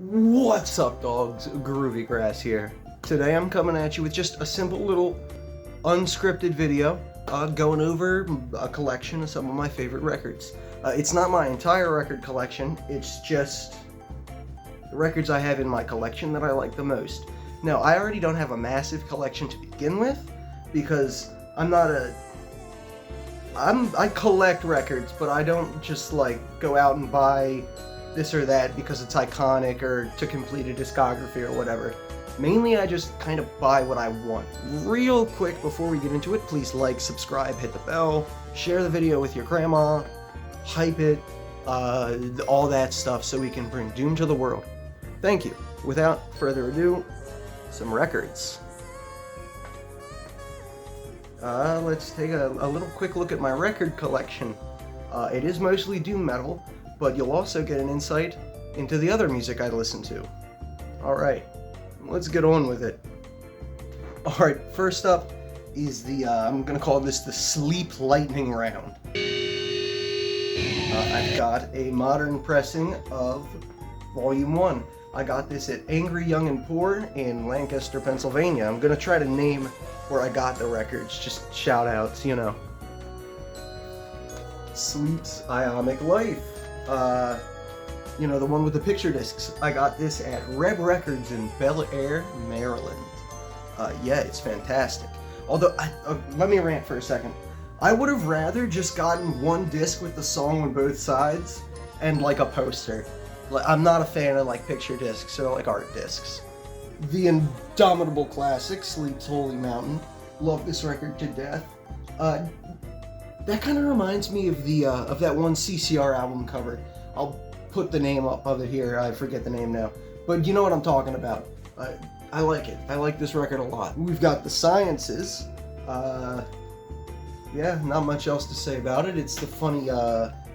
What's up, dogs? Groovy Grass here. Today I'm coming at you with just a simple little unscripted video going over a collection of some of my favorite records. It's not my entire record collection, it's just the records I have in my collection that I like the most. Now, I already don't have a massive collection to begin with because I collect records, but I don't just like go out and buy this or that because it's iconic or to complete a discography or whatever. Mainly I just kind of buy what I want. Real quick before we get into it, please like, subscribe, hit the bell, share the video with your grandma, hype it, all that stuff so we can bring Doom to the world. Thank you. Without further ado, some records. Let's take a little quick look at my record collection. It is mostly doom metal, but you'll also get an insight into the other music I listen to. Alright, let's get on with it. Alright, first up is I'm gonna call this the Sleep Lightning round. I've got a modern pressing of Volume 1. I got this at Angry Young and Poor in Lancaster, Pennsylvania. I'm gonna try to name where I got the records, just shout outs, you know. Sleep's Ionic Life. You know, the one with the picture discs. I got this at Reb Records in Bel Air, Maryland. Yeah, it's fantastic. Although, let me rant for a second. I would have rather just gotten one disc with the song on both sides and like a poster. Like, I'm not a fan of like picture discs or like art discs. The indomitable classic, Sleep's Holy Mountain. Love this record to death. That kind of reminds me of of that one CCR album cover. I'll put the name up of it here. I forget the name now, but you know what I'm talking about. I like it. I like this record a lot. We've got The Sciences. Yeah, not much else to say about it. It's the funny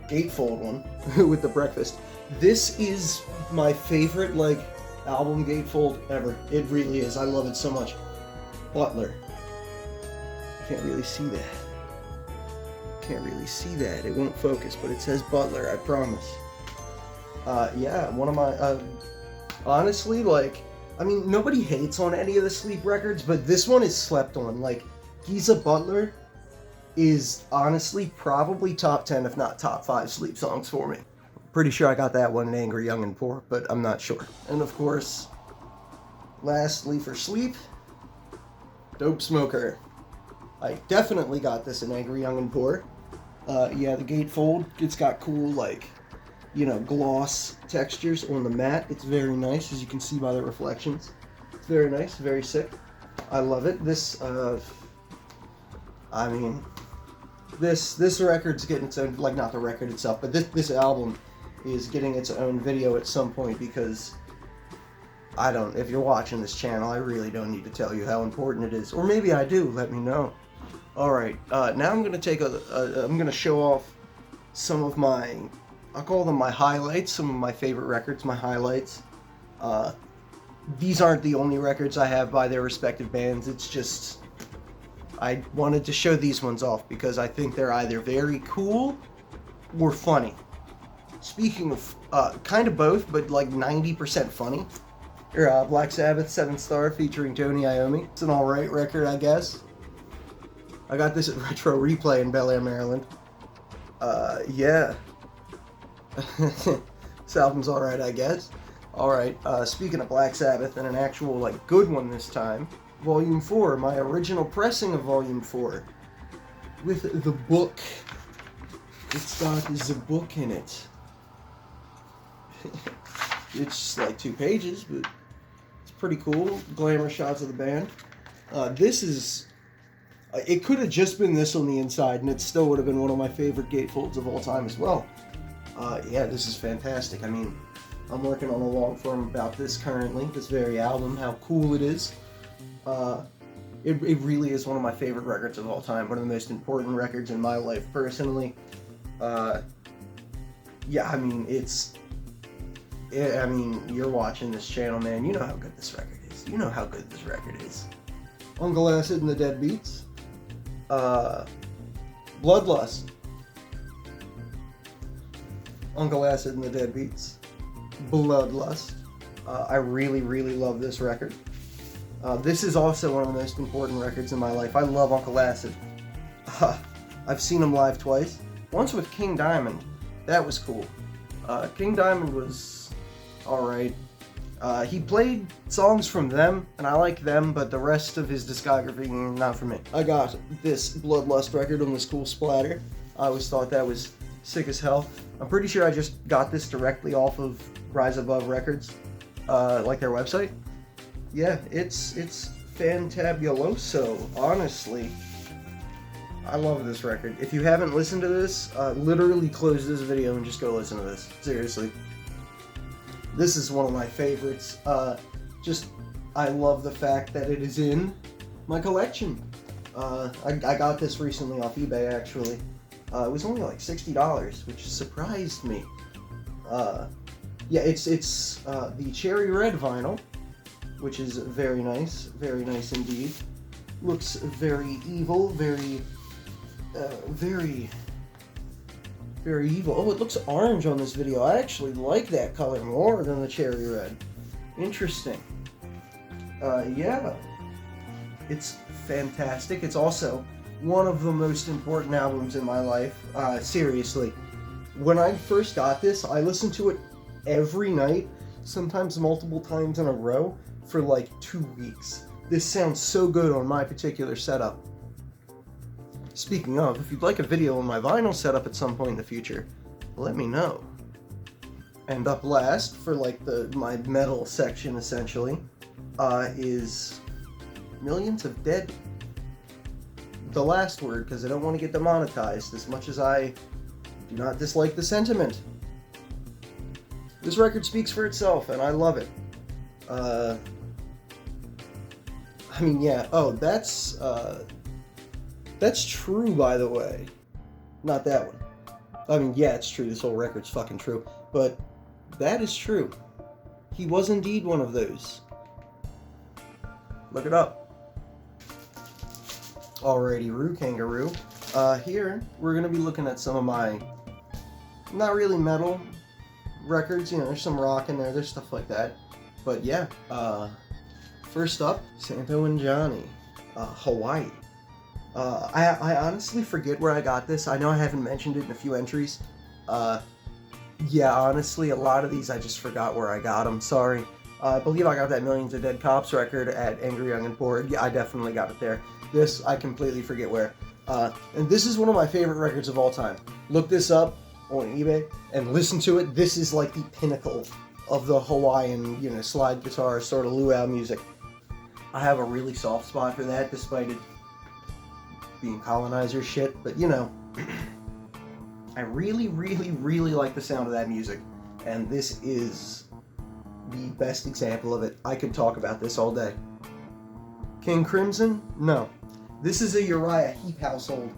gatefold one with the breakfast. This is my favorite like album gatefold ever. It really is. I love it so much. Butler. Can't really see that. Can't really see that. It won't focus, but it says Butler, I promise. Yeah, one of my, honestly, like, I mean, nobody hates on any of the Sleep records, but this one is slept on. Like, Geezer Butler is honestly probably top 10, if not top 5 Sleep songs for me. Pretty sure I got that one in Angry Young and Poor, but I'm not sure. And of course, lastly for Sleep, Dope Smoker. I definitely got this in Angry Young and Poor. Yeah, the gatefold, it's got cool, like, you know, gloss textures on the mat. It's very nice, as you can see by the reflections. It's very nice, very sick. I love it. This, I mean, this record's getting its own, like, not the record itself, but this album is getting its own video at some point because if you're watching this channel, I really don't need to tell you how important it is. Or maybe I do, let me know. Alright, now I'm going to take I'm going to show off some of my, I'll call them my highlights, some of my favorite records, my highlights. These aren't the only records I have by their respective bands, it's just, I wanted to show these ones off because I think they're either very cool or funny. Speaking of, kind of both, but like 90% funny. Black Sabbath, 7th Star, featuring Tony Iommi. It's an alright record, I guess. I got this at Retro Replay in Bel Air, Maryland. Yeah. This album's alright, I guess. Alright, speaking of Black Sabbath, and an actual, like, good one this time, Volume 4, my original pressing of Volume 4, with the book. It's got the book in it. It's just like 2 pages, but it's pretty cool. Glamour shots of the band. This is... It could have just been this on the inside, and it still would have been one of my favorite gatefolds of all time as well. Yeah, this is fantastic. I mean, I'm working on a long form about this currently, this very album, how cool it is. It really is one of my favorite records of all time, one of the most important records in my life personally. Yeah, I mean, I mean, you're watching this channel, man, you know how good this record is. You know how good this record is. Uncle Acid and the Deadbeats. Bloodlust. Uncle Acid and the Deadbeats. Bloodlust. I really, really love this record. This is also one of the most important records in my life. I love Uncle Acid. I've seen him live twice. Once with King Diamond. That was cool. King Diamond was alright. He played songs from them, and I like them, but the rest of his discography, not for me. I got this Bloodlust record on this cool splatter. I always thought that was sick as hell. I'm pretty sure I just got this directly off of Rise Above Records, like their website. Yeah, it's fantabuloso, honestly. I love this record. If you haven't listened to this, literally close this video and just go listen to this. Seriously. This is one of my favorites. I love the fact that it is in my collection. I got this recently off eBay, actually. It was only like $60, which surprised me. Yeah, it's the cherry red vinyl, which is very nice indeed. Looks very evil, very evil. Oh, it looks orange on this video. I actually like that color more than the cherry red. Interesting. Yeah, it's fantastic. It's also one of the most important albums in my life. Seriously. When I first got this, I listened to it every night, sometimes multiple times in a row, for like 2 weeks. This sounds so good on my particular setup. Speaking of, if you'd like a video on my vinyl setup at some point in the future, let me know. And up last, for like my metal section essentially, is Millions of Dead. The last word, because I don't want to get demonetized, as much as I do not dislike the sentiment. This record speaks for itself, and I love it. I mean, yeah. Oh, that's true, by the way. Not that one. I mean, yeah, it's true. This whole record's fucking true. But that is true. He was indeed one of those. Look it up. Alrighty, Roo Kangaroo. Here, we're going to be looking at some of my, not really metal records. You know, there's some rock in there. There's stuff like that. But yeah, first up, Santo and Johnny, Hawaii. I honestly forget where I got this. I know I haven't mentioned it in a few entries. Yeah, honestly, a lot of these I just forgot where I got them. Sorry. I believe I got that Millions of Dead Cops record at Angry Young and Poor. Yeah, I definitely got it there. This, I completely forget where. And this is one of my favorite records of all time. Look this up on eBay and listen to it. This is like the pinnacle of the Hawaiian, you know, slide guitar sort of luau music. I have a really soft spot for that, despite it being colonizer shit, but you know, I really, really, really like the sound of that music, and this is the best example of it. I could talk about this all day. King Crimson? No. This is a Uriah Heep household.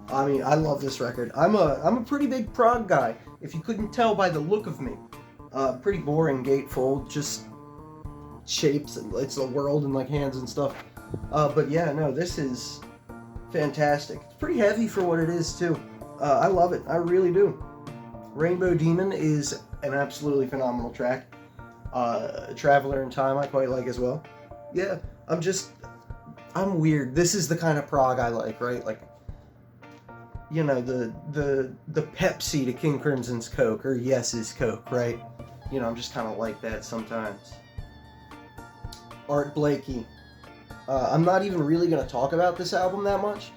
I mean, I love this record. I'm a pretty big prog guy, if you couldn't tell by the look of me. Pretty boring gatefold, just shapes, and it's a world and like hands and stuff. But yeah, no, this is fantastic. It's pretty heavy for what it is too. I love it. I really do. Rainbow Demon is an absolutely phenomenal track. Traveler in Time I quite like as well. Yeah, I'm weird. This is the kind of prog I like, right? Like, you know, the Pepsi to King Crimson's Coke, or Yes's Coke, right? You know, I'm just kind of like that sometimes. Art Blakey. I'm not even really going to talk about this album that much.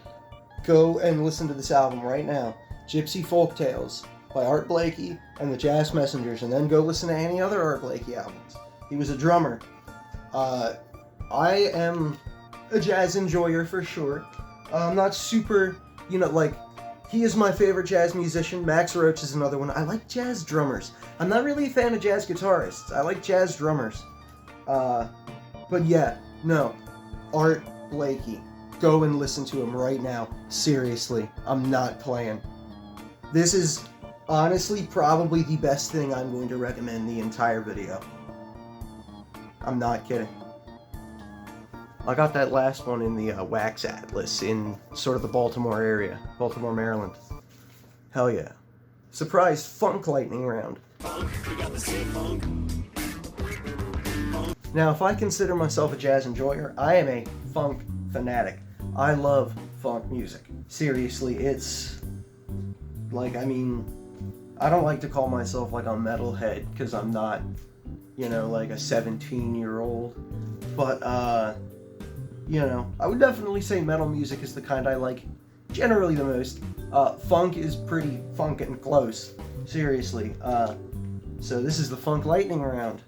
Go and listen to this album right now. Gypsy Folktales by Art Blakey and the Jazz Messengers, and then go listen to any other Art Blakey albums. He was a drummer. I am a jazz enjoyer for sure. I'm not super, you know, like, he is my favorite jazz musician. Max Roach is another one. I like jazz drummers. I'm not really a fan of jazz guitarists. I like jazz drummers. But yeah, no. Art Blakey. Go and listen to him right now. Seriously, I'm not playing. This is honestly probably the best thing I'm going to recommend the entire video. I'm not kidding. I got that last one in the Wax Atlas in sort of the Baltimore area, Baltimore, Maryland. Hell yeah. Surprise funk lightning round. Now, if I consider myself a jazz enjoyer, I am a funk fanatic. I love funk music. Seriously, it's like, I mean, I don't like to call myself like a metalhead because I'm not, you know, like a 17-year-old. But, you know, I would definitely say metal music is the kind I like generally the most. Funk is pretty funkin' close. Seriously. So this is the funk lightning round.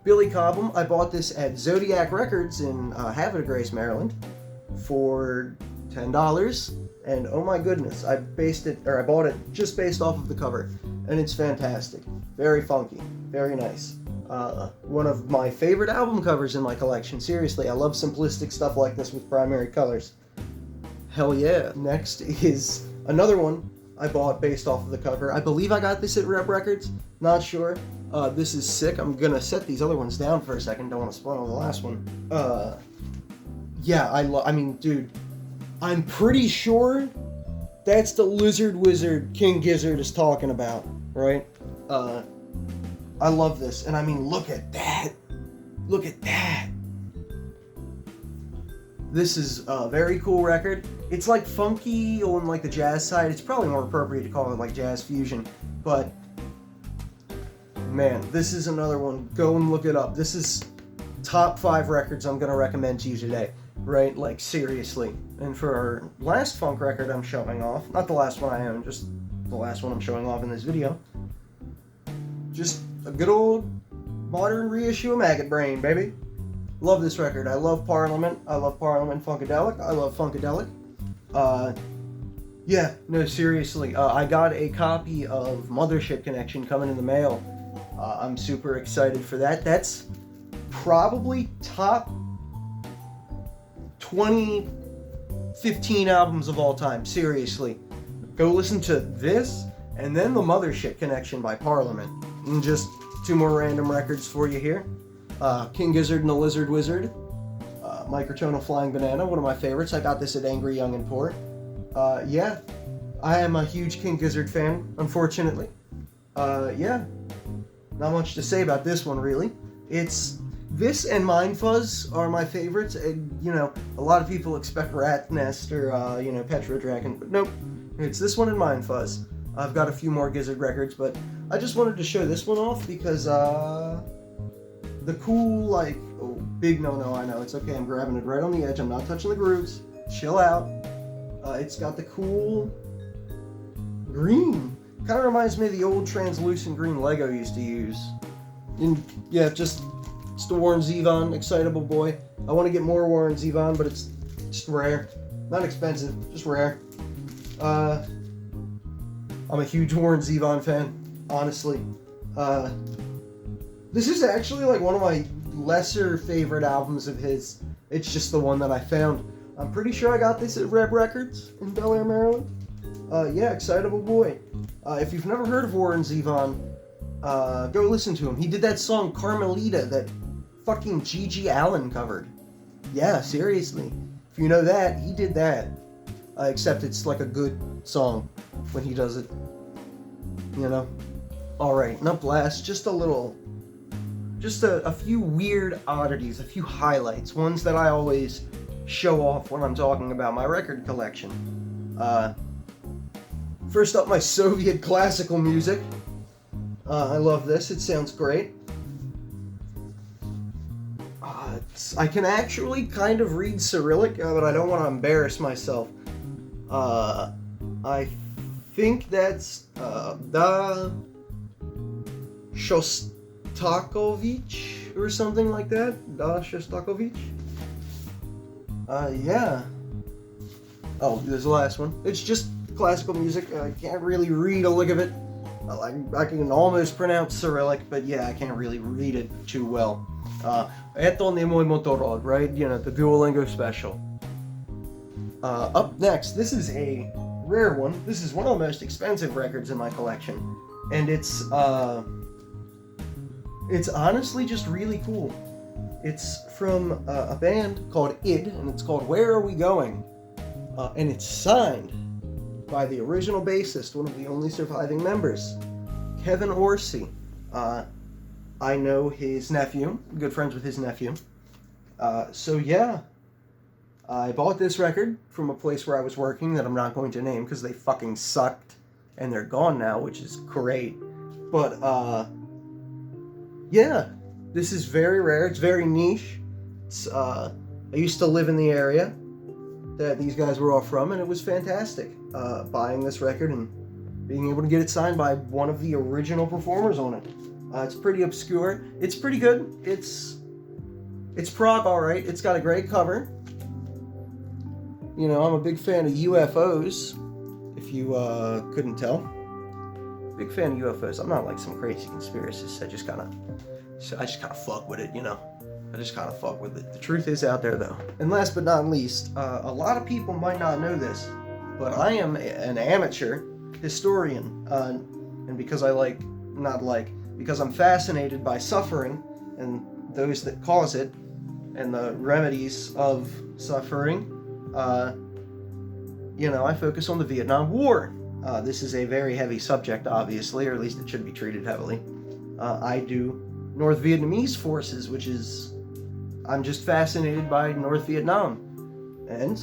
Billy Cobham, I bought this at Zodiac Records in Havre de Grace, Maryland for $10. And oh my goodness, I bought it just based off of the cover, and it's fantastic. Very funky, very nice. One of my favorite album covers in my collection. Seriously, I love simplistic stuff like this with primary colors. Hell yeah. Next is another one I bought based off of the cover. I believe I got this at Rep Records, not sure. This is sick. I'm gonna set these other ones down for a second, don't want to spoil the last one. Yeah, I mean, dude, I'm pretty sure that's the lizard wizard King Gizzard is talking about, right? I love this, and I mean, look at that. Look at that. This is a very cool record. It's like funky on like the jazz side. It's probably more appropriate to call it like jazz fusion, but man, this is another one. Go and look it up. This is top 5 records I'm gonna recommend to you today, right? Like, seriously. And for our last funk record I'm showing off, not the last one I own, just the last one I'm showing off in this video, just a good old modern reissue of Maggot Brain, baby. Love this record. I love Parliament. I love Parliament Funkadelic. I love Funkadelic. Yeah, no, seriously. I got a copy of Mothership Connection coming in the mail. I'm super excited for that. That's probably top 2015 albums of all time. Seriously. Go listen to this and then the Mothership Connection by Parliament. And just 2 more random records for you here. King Gizzard and the Lizard Wizard. Microtonal Flying Banana, one of my favorites. I got this at Angry Young and Poor. Yeah, I am a huge King Gizzard fan, unfortunately. Yeah, not much to say about this one, really. It's this and Mind Fuzz are my favorites. And, you know, a lot of people expect Rat Nest or, you know, Petro Dragon, but nope. It's this one and Mind Fuzz. I've got a few more Gizzard records, but I just wanted to show this one off because, the cool, like, oh, big no-no, I know, it's okay, I'm grabbing it right on the edge, I'm not touching the grooves, chill out. It's got the cool green, kind of reminds me of the old translucent green Lego used to use. And yeah, it's the Warren Zevon, Excitable Boy. I want to get more Warren Zevon, but it's just rare. Not expensive, just rare. I'm a huge Warren Zevon fan, honestly. This is actually like one of my lesser favorite albums of his. It's just the one that I found. I'm pretty sure I got this at Rep Records in Bel Air, Maryland. Yeah, Excitable Boy. If you've never heard of Warren Zevon, go listen to him. He did that song Carmelita that fucking Gigi Allen covered. Yeah, seriously. If you know that, he did that. Except it's like a good song when he does it. You know? Alright, and up last, just a few weird oddities, a few highlights, ones that I always show off when I'm talking about my record collection. First up, my Soviet classical music. I love this, it sounds great. I can actually kind of read Cyrillic, but I don't want to embarrass myself. I think that's Da Shostakovich or something like that. Da Shostakovich. Yeah. Oh, there's the last one. It's just classical music. I can't really read a lick of it. I can almost pronounce Cyrillic, but yeah, I can't really read it too well. Eto ne moj motorod, right? You know, the Duolingo special. Up next, this is a rare one. This is one of the most expensive records in my collection, and it's honestly just really cool. It's from a band called Id, and it's called Where Are We Going? And it's signed by the original bassist, one of the only surviving members, Kevin Orsi. I know his nephew, good friends with his nephew. So yeah, I bought this record from a place where I was working that I'm not going to name because they fucking sucked and they're gone now, which is great. But yeah, this is very rare. It's very niche. I used to live in the area that these guys were all from, and it was fantastic buying this record and being able to get it signed by one of the original performers on it. It's pretty obscure. It's pretty good. It's prog, all right. It's got a great cover. You know, I'm a big fan of UFOs, if you couldn't tell. Big fan of UFOs. I'm not like some crazy conspiracist. I just kind of fuck with it, you know. I just kind of fuck with it. The truth is out there, though. And last but not least, a lot of people might not know this, but I am an amateur historian. And because because I'm fascinated by suffering and those that cause it and the remedies of suffering, you know, I focus on the Vietnam War. This is a very heavy subject, obviously, or at least it should be treated heavily. I do North Vietnamese forces, which is, I'm just fascinated by North Vietnam. And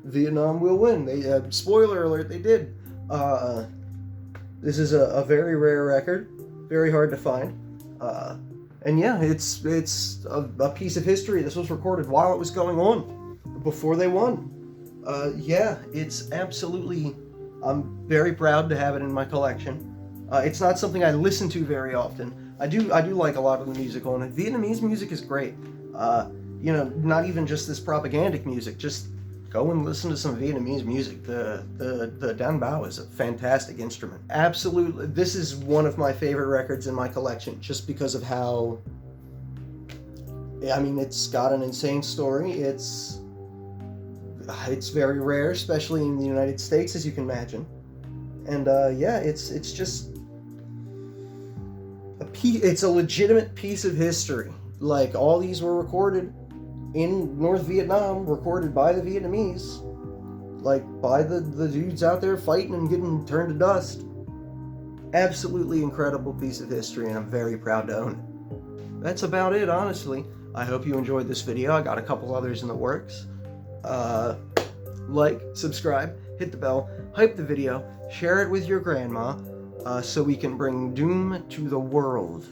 Vietnam will win. They, spoiler alert, they did. This is a very rare record, very hard to find. And yeah, it's a piece of history. This was recorded while it was going on, before they won. Yeah, it's absolutely, I'm very proud to have it in my collection. It's not something I listen to very often. I do like a lot of the music on it. Vietnamese music is great. You know, not even just this propagandic music, just go and listen to some Vietnamese music. The Dan Bao is a fantastic instrument. Absolutely, this is one of my favorite records in my collection, just because of how, I mean, it's got an insane story. It's very rare, especially in the United States, as you can imagine. And yeah, it's just it's a legitimate piece of history. Like, all these were recorded in North Vietnam, recorded by the Vietnamese, like by the dudes out there fighting and getting turned to dust. Absolutely incredible piece of history, and I'm very proud to own it. That's about it, honestly. I hope you enjoyed this video. I got a couple others in the works. Like, subscribe, hit the bell, hype the video, share it with your grandma, so we can bring doom to the world.